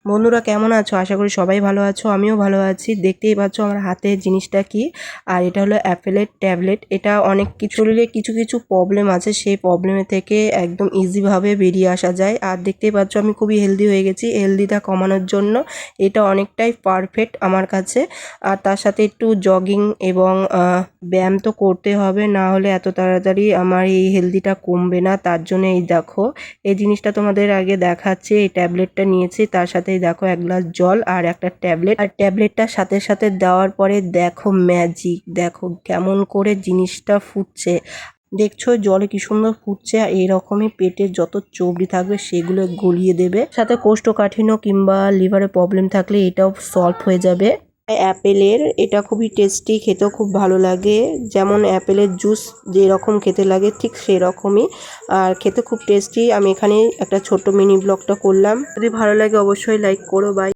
বন্ধুরা কেমন আছো? আশা করি সবাই ভালো আছো, আমিও ভালো আছি। দেখতেই পাচ্ছ আমার হাতে জিনিসটা কি, আর এটা হলো অ্যাপেলের ট্যাবলেট। এটা অনেক কিছু শরীরে কিছু কিছু প্রবলেম আছে, সেই প্রবলেমে থেকে একদম ইজিভাবে বেরিয়ে আসা যায়। আর দেখতেই পাচ্ছ আমি খুবই হেলদি হয়ে গেছি। হেলদিটা কমানোর জন্য এটা অনেকটাই পারফেক্ট আমার কাছে। আর তার সাথে একটু জগিং এবং ব্যায়াম তো করতে হবে, না হলে এত তাড়াতাড়ি আমার এই হেলদিটা কমবে না। তার জন্য এই দেখো এই জিনিসটা তোমাদের আগে দেখাচ্ছি। এই ট্যাবলেটটা নিয়েছি, তার সাথে দেখো এক গ্লাস জল আর একটা ট্যাবলেট। আর ট্যাবলেটটা সাথে সাথে দেওয়ার পরে দেখো ম্যাজিক, দেখো কেমন করে জিনিসটা ফুটছে। দেখছো জলে কি সুন্দর ফুটছে। আর এইরকমই পেটের যত চর্বি থাকবে সেগুলো গলিয়ে দেবে। সাথে কোষ্ঠকাঠিন্য কিংবা লিভারে প্রবলেম থাকলে এটাও সলভ হয়ে যাবে। অ্যাপেলের এটা খুবই টেস্টি, খেতেও খুব ভালো লাগে। যেমন অ্যাপেলের জুস যেরকম খেতে লাগে ঠিক সেরকমই, আর খেতে খুব টেস্টি। আমি এখানে একটা ছোট্ট মিনি ব্লগটা করলাম। যদি ভালো লাগে অবশ্যই লাইক করো। বাই।